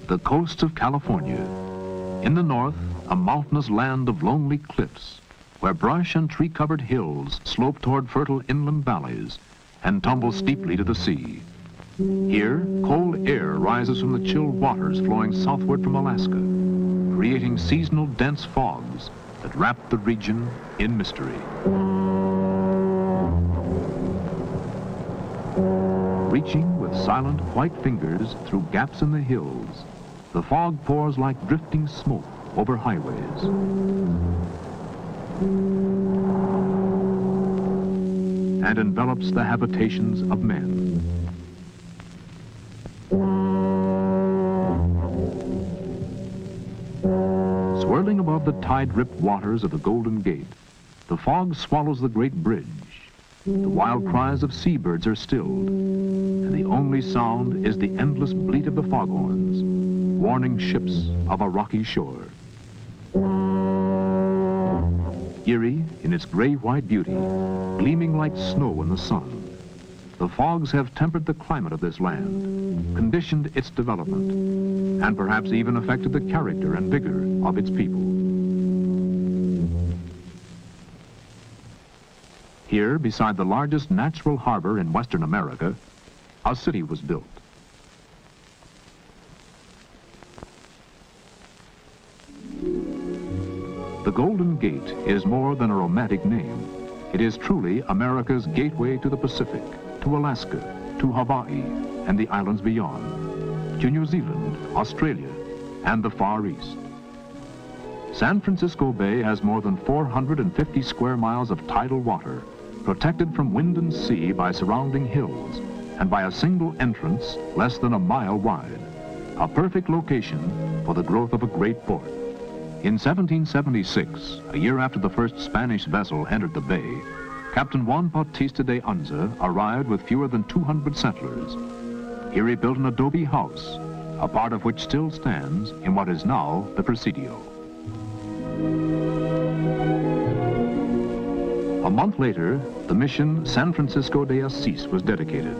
The coast of California. In the north, a mountainous land of lonely cliffs, where brush and tree-covered hills slope toward fertile inland valleys and tumble steeply to the sea. Here, cold air rises from the chilled waters flowing southward from Alaska, creating seasonal dense fogs that wrap the region in mystery. Reaching with silent white fingers through gaps in the hills, the fog pours like drifting smoke over highways. And envelops the habitations of men. Swirling above the tide-ripped waters of the Golden Gate, the fog swallows the great bridge. The wild cries of seabirds are stilled, and the only sound is the endless bleat of the foghorns, warning ships of a rocky shore. Erie, in its gray-white beauty, gleaming like snow in the sun, the fogs have tempered the climate of this land, conditioned its development, and perhaps even affected the character and vigor of its people. Here, beside the largest natural harbor in Western America, a city was built. The Golden Gate is more than a romantic name. It is truly America's gateway to the Pacific, to Alaska, to Hawaii, and the islands beyond, to New Zealand, Australia, and the Far East. San Francisco Bay has more than 450 square miles of tidal water, protected from wind and sea by surrounding hills, and by a single entrance less than a mile wide, a perfect location for the growth of a great port. In 1776, a year after the first Spanish vessel entered the bay, Captain Juan Bautista de Anza arrived with fewer than 200 settlers. Here he built an adobe house, a part of which still stands in what is now the Presidio. A month later, the mission San Francisco de Asís was dedicated.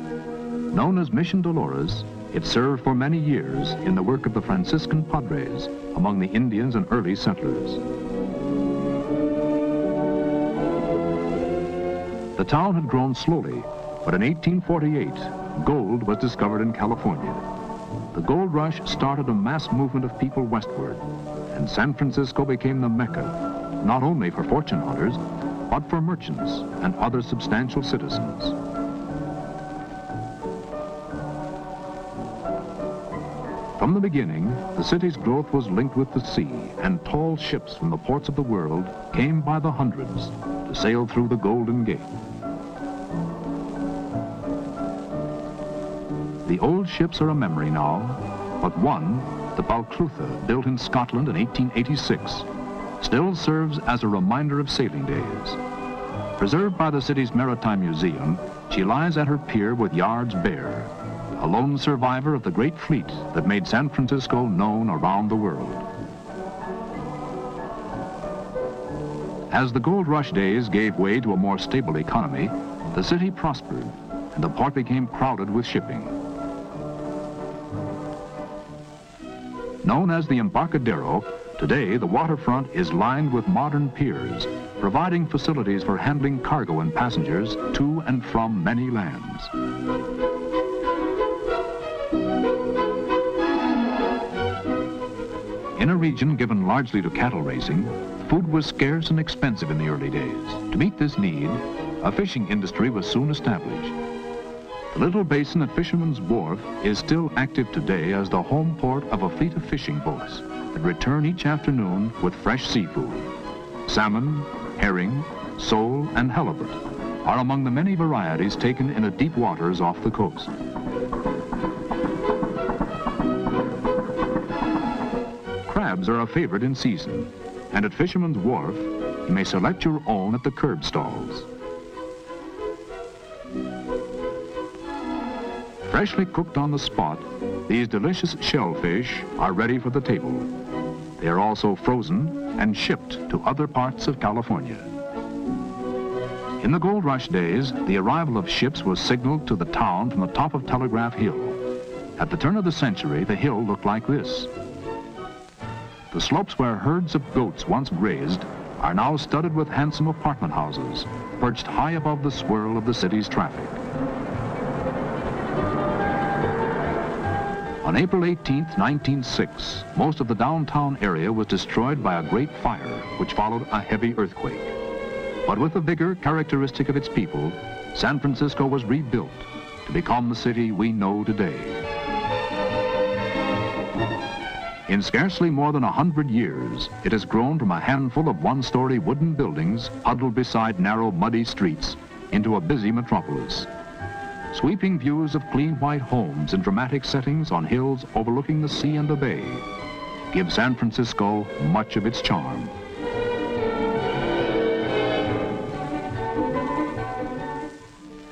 Known as Mission Dolores, it served for many years in the work of the Franciscan Padres among the Indians and early settlers. The town had grown slowly, but in 1848, gold was discovered in California. The gold rush started a mass movement of people westward, and San Francisco became the Mecca, not only for fortune hunters, but for merchants and other substantial citizens. From the beginning, the city's growth was linked with the sea, and tall ships from the ports of the world came by the hundreds to sail through the Golden Gate. The old ships are a memory now, but one, the Balclutha, built in Scotland in 1886, still serves as a reminder of sailing days. Preserved by the city's Maritime Museum, she lies at her pier with yards bare, a lone survivor of the great fleet that made San Francisco known around the world. As the gold rush days gave way to a more stable economy, the city prospered, and the port became crowded with shipping. Known as the Embarcadero, today the waterfront is lined with modern piers, providing facilities for handling cargo and passengers to and from many lands. In a region given largely to cattle raising, food was scarce and expensive in the early days. To meet this need, a fishing industry was soon established. The little basin at Fisherman's Wharf is still active today as the home port of a fleet of fishing boats that return each afternoon with fresh seafood. Salmon, herring, sole, and halibut are among the many varieties taken in the deep waters off the coast. Crabs are a favorite in season, and at Fisherman's Wharf, you may select your own at the curb stalls. Freshly cooked on the spot, these delicious shellfish are ready for the table. They are also frozen and shipped to other parts of California. In the gold rush days, the arrival of ships was signaled to the town from the top of Telegraph Hill. At the turn of the century, the hill looked like this. The slopes where herds of goats once grazed are now studded with handsome apartment houses, perched high above the swirl of the city's traffic. On April 18, 1906, most of the downtown area was destroyed by a great fire, which followed a heavy earthquake. But with the vigor characteristic of its people, San Francisco was rebuilt to become the city we know today. In scarcely more than 100 years, it has grown from a handful of one-story wooden buildings huddled beside narrow, muddy streets into a busy metropolis. Sweeping views of clean white homes in dramatic settings on hills overlooking the sea and the bay give San Francisco much of its charm.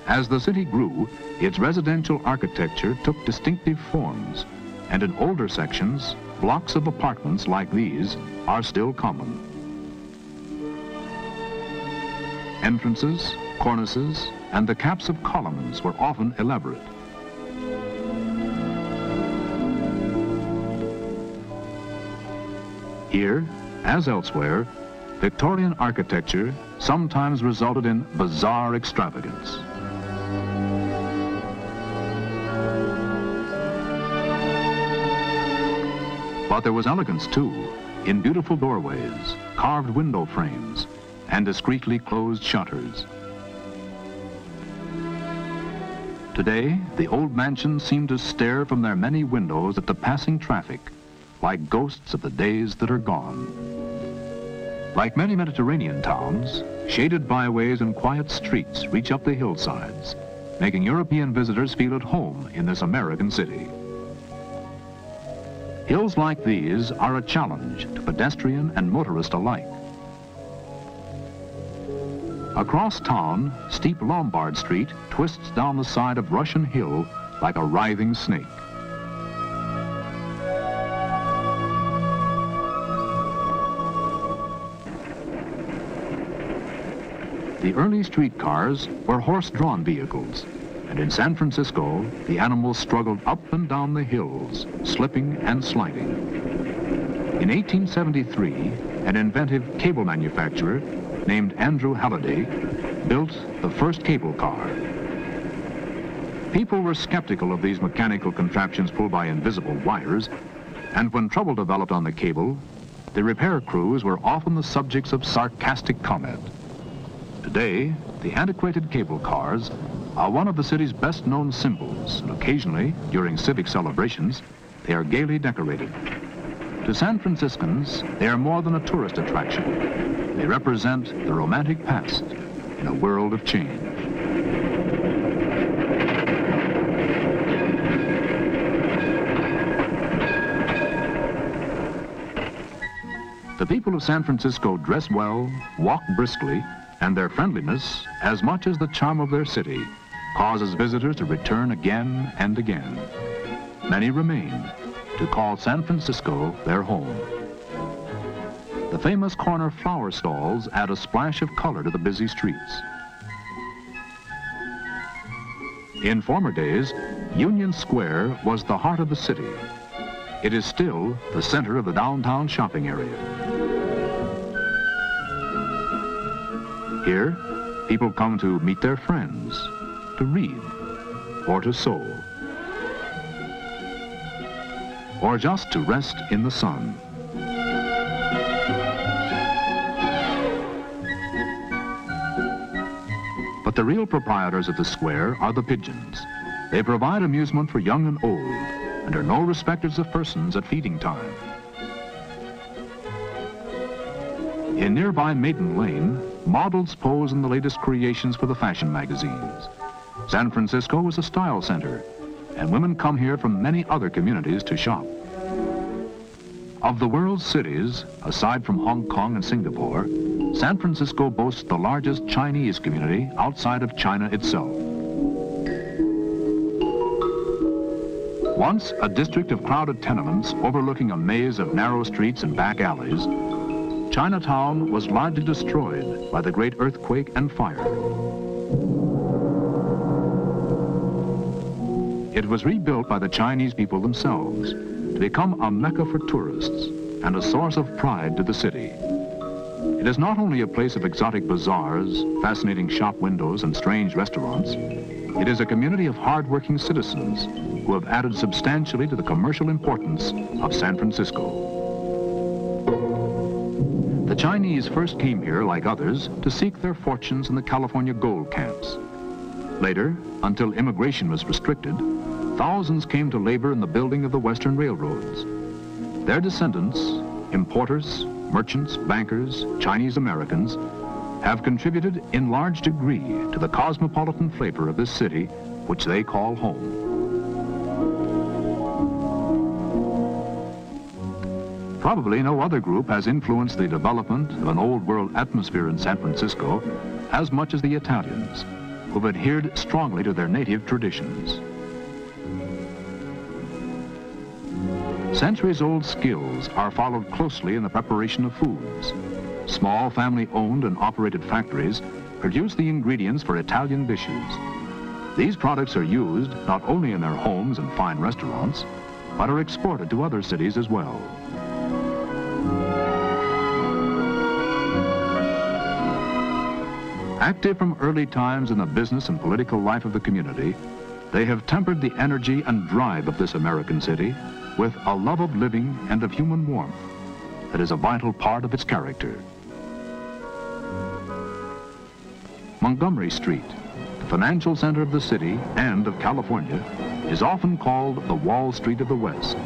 As the city grew, its residential architecture took distinctive forms, and in older sections, blocks of apartments like these are still common. Entrances, cornices, and the caps of columns were often elaborate. Here, as elsewhere, Victorian architecture sometimes resulted in bizarre extravagance. But there was elegance, too, in beautiful doorways, carved window frames, and discreetly closed shutters. Today, the old mansions seem to stare from their many windows at the passing traffic, like ghosts of the days that are gone. Like many Mediterranean towns, shaded byways and quiet streets reach up the hillsides, making European visitors feel at home in this American city. Hills like these are a challenge to pedestrian and motorist alike. Across town, steep Lombard Street twists down the side of Russian Hill like a writhing snake. The early streetcars were horse-drawn vehicles, and in San Francisco, the animals struggled up and down the hills, slipping and sliding. In 1873, an inventive cable manufacturer named Andrew Halliday built the first cable car. People were skeptical of these mechanical contraptions pulled by invisible wires, and when trouble developed on the cable, the repair crews were often the subjects of sarcastic comment. Today, the antiquated cable cars are one of the city's best-known symbols, and occasionally, during civic celebrations, they are gaily decorated. To San Franciscans, they are more than a tourist attraction. They represent the romantic past in a world of change. The people of San Francisco dress well, walk briskly, and their friendliness, as much as the charm of their city, causes visitors to return again and again. Many remain to call San Francisco their home. The famous corner flower stalls add a splash of color to the busy streets. In former days, Union Square was the heart of the city. It is still the center of the downtown shopping area. Here, people come to meet their friends, to read, or to sew, or just to rest in the sun. But the real proprietors of the square are the pigeons. They provide amusement for young and old, and are no respecters of persons at feeding time. In nearby Maiden Lane, models pose in the latest creations for the fashion magazines. San Francisco is a style center, and women come here from many other communities to shop. Of the world's cities, aside from Hong Kong and Singapore, San Francisco boasts the largest Chinese community outside of China itself. Once a district of crowded tenements overlooking a maze of narrow streets and back alleys, Chinatown was largely destroyed by the great earthquake and fire. it was rebuilt by the Chinese people themselves to become a mecca for tourists and a source of pride to the city. It is not only a place of exotic bazaars, fascinating shop windows, and strange restaurants. It is a community of hard-working citizens who have added substantially to the commercial importance of San Francisco. The Chinese first came here, like others, to seek their fortunes in the California gold camps. Later, until immigration was restricted, thousands came to labor in the building of the Western railroads. Their descendants, importers, merchants, bankers, Chinese Americans, have contributed in large degree to the cosmopolitan flavor of this city, which they call home. Probably no other group has influenced the development of an old world atmosphere in San Francisco as much as the Italians, who've adhered strongly to their native traditions. Centuries-old skills are followed closely in the preparation of foods. Small family-owned and operated factories produce the ingredients for Italian dishes. These products are used not only in their homes and fine restaurants, but are exported to other cities as well. Active from early times in the business and political life of the community, they have tempered the energy and drive of this American city with a love of living and of human warmth that is a vital part of its character. Montgomery Street, the financial center of the city and of California, is often called the Wall Street of the West.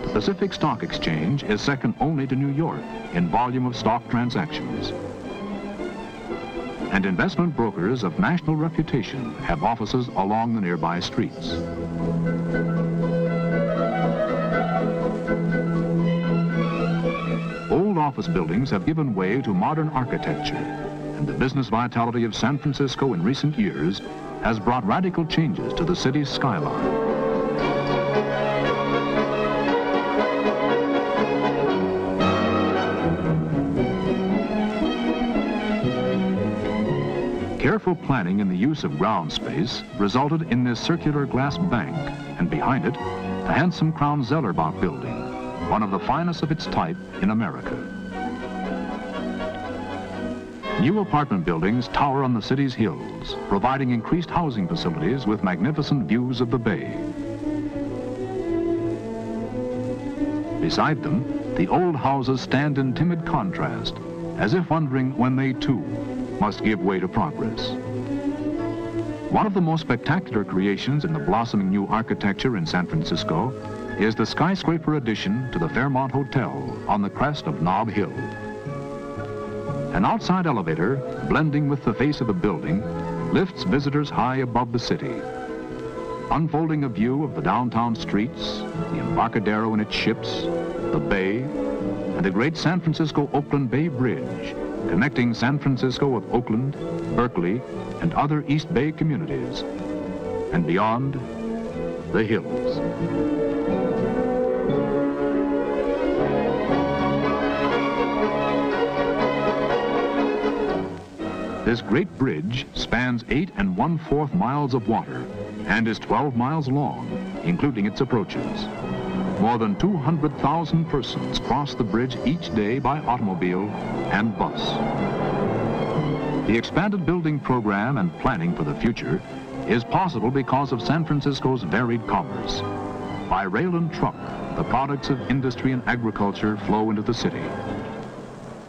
The Pacific Stock Exchange is second only to New York in volume of stock transactions. And investment brokers of national reputation have offices along the nearby streets. Old office buildings have given way to modern architecture, and the business vitality of San Francisco in recent years has brought radical changes to the city's skyline. Careful planning in the use of ground space resulted in this circular glass bank, and behind it, the handsome Crown Zellerbach building, one of the finest of its type in America. New apartment buildings tower on the city's hills, providing increased housing facilities with magnificent views of the bay. Beside them, the old houses stand in timid contrast, as if wondering when they too must give way to progress. One of the most spectacular creations in the blossoming new architecture in San Francisco is the skyscraper addition to the Fairmont Hotel on the crest of Nob Hill. An outside elevator, blending with the face of the building, lifts visitors high above the city, unfolding a view of the downtown streets, the Embarcadero and its ships, the bay, and the great San Francisco-Oakland Bay Bridge, connecting San Francisco with Oakland, Berkeley, and other East Bay communities, and beyond, the hills. This great bridge spans 8 1/4 miles of water and is 12 miles long, including its approaches. More than 200,000 persons cross the bridge each day by automobile and bus. The expanded building program and planning for the future is possible because of San Francisco's varied commerce. By rail and truck, the products of industry and agriculture flow into the city.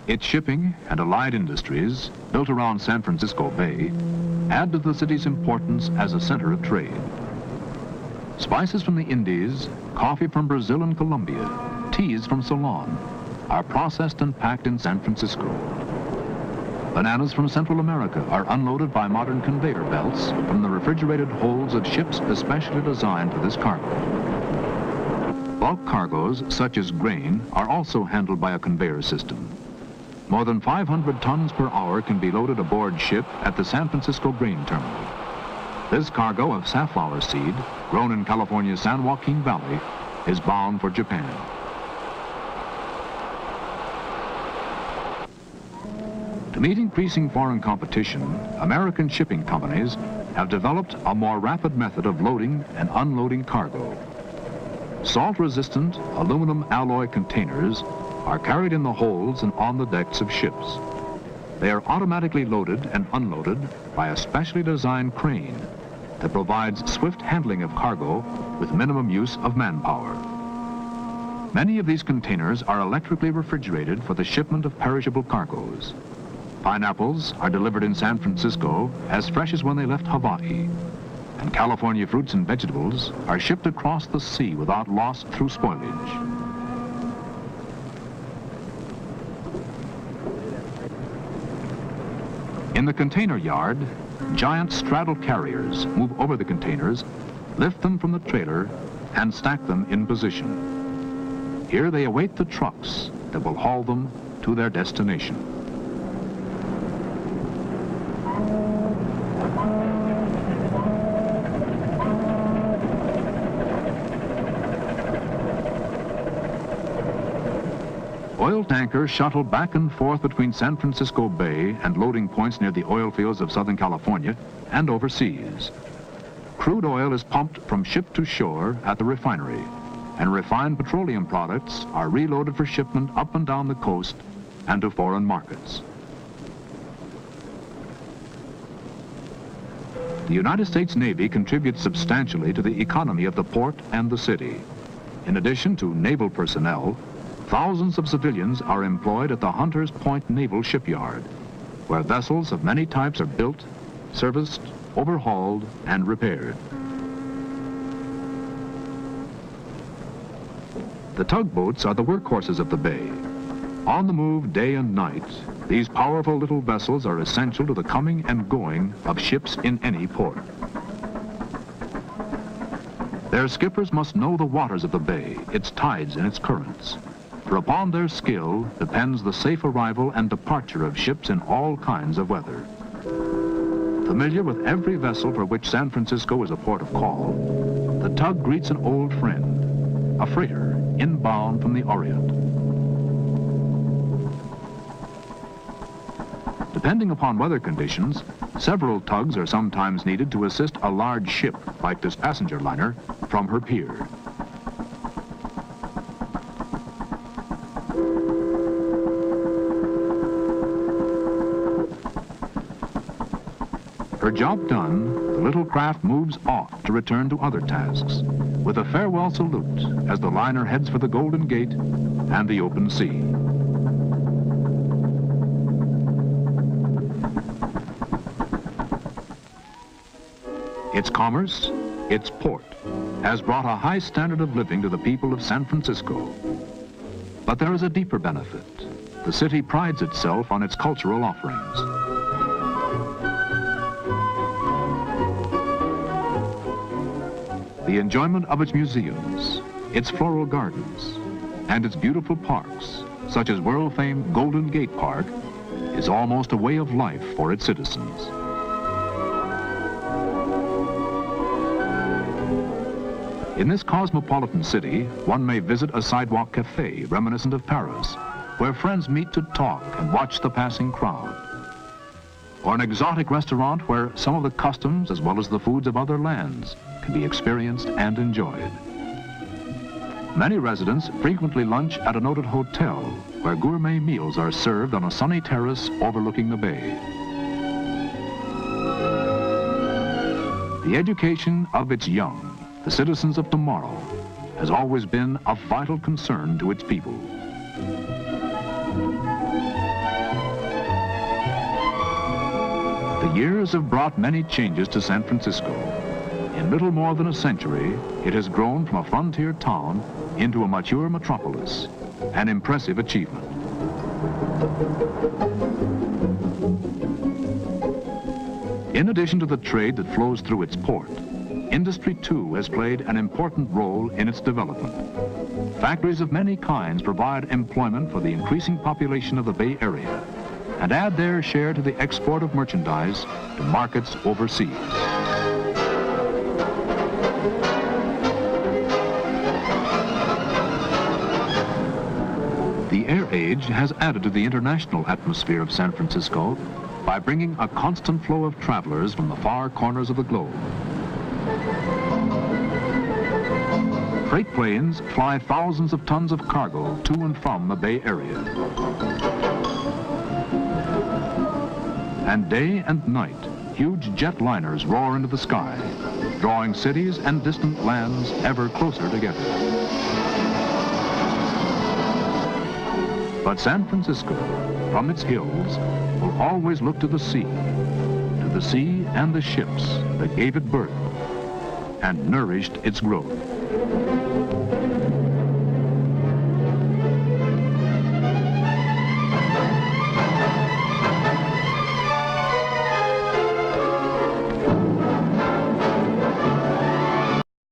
Its shipping and allied industries, built around San Francisco Bay, add to the city's importance as a center of trade. Spices from the Indies, coffee from Brazil and Colombia, teas from Ceylon are processed and packed in San Francisco. Bananas from Central America are unloaded by modern conveyor belts from the refrigerated holds of ships especially designed for this cargo. Bulk cargoes, such as grain, are also handled by a conveyor system. More than 500 tons per hour can be loaded aboard ship at the San Francisco Grain Terminal. This cargo of safflower seed, grown in California's San Joaquin Valley, is bound for Japan. To meet increasing foreign competition, American shipping companies have developed a more rapid method of loading and unloading cargo. Salt-resistant aluminum alloy containers are carried in the holds and on the decks of ships. They are automatically loaded and unloaded by a specially designed crane that provides swift handling of cargo with minimum use of manpower. Many of these containers are electrically refrigerated for the shipment of perishable cargoes. Pineapples are delivered in San Francisco as fresh as when they left Hawaii, and California fruits and vegetables are shipped across the sea without loss through spoilage. In the container yard, giant straddle carriers move over the containers, lift them from the trailer, and stack them in position. Here they await the trucks that will haul them to their destination. Oil tankers shuttle back and forth between San Francisco Bay and loading points near the oil fields of Southern California and overseas. Crude oil is pumped from ship to shore at the refinery, and refined petroleum products are reloaded for shipment up and down the coast and to foreign markets. The United States Navy contributes substantially to the economy of the port and the city. In addition to naval personnel, thousands of civilians are employed at the Hunters Point Naval Shipyard, where vessels of many types are built, serviced, overhauled, and repaired. The tugboats are the workhorses of the bay. On the move day and night, these powerful little vessels are essential to the coming and going of ships in any port. Their skippers must know the waters of the bay, its tides and its currents, for upon their skill depends the safe arrival and departure of ships in all kinds of weather. Familiar with every vessel for which San Francisco is a port of call, the tug greets an old friend, a freighter inbound from the Orient. Depending upon weather conditions, several tugs are sometimes needed to assist a large ship, like this passenger liner, from her pier. Her job done, the little craft moves off to return to other tasks, with a farewell salute as the liner heads for the Golden Gate and the open sea. Its commerce, its port, has brought a high standard of living to the people of San Francisco. But there is a deeper benefit. The city prides itself on its cultural offerings. The enjoyment of its museums, its floral gardens, and its beautiful parks, such as world-famed Golden Gate Park, is almost a way of life for its citizens. In this cosmopolitan city, one may visit a sidewalk cafe reminiscent of Paris, where friends meet to talk and watch the passing crowd. Or an exotic restaurant where some of the customs as well as the foods of other lands can be experienced and enjoyed. Many residents frequently lunch at a noted hotel where gourmet meals are served on a sunny terrace overlooking the bay. The education of its young, the citizens of tomorrow, has always been of vital concern to its people. The years have brought many changes to San Francisco. In little more than a century, it has grown from a frontier town into a mature metropolis, an impressive achievement. In addition to the trade that flows through its port, industry too has played an important role in its development. Factories of many kinds provide employment for the increasing population of the Bay Area and add their share to the export of merchandise to markets overseas. The air age has added to the international atmosphere of San Francisco, by bringing a constant flow of travelers from the far corners of the globe. Freight planes fly thousands of tons of cargo to and from the Bay Area. And day and night, huge jetliners roar into the sky, drawing cities and distant lands ever closer together. But San Francisco, from its hills, will always look to the sea and the ships that gave it birth and nourished its growth.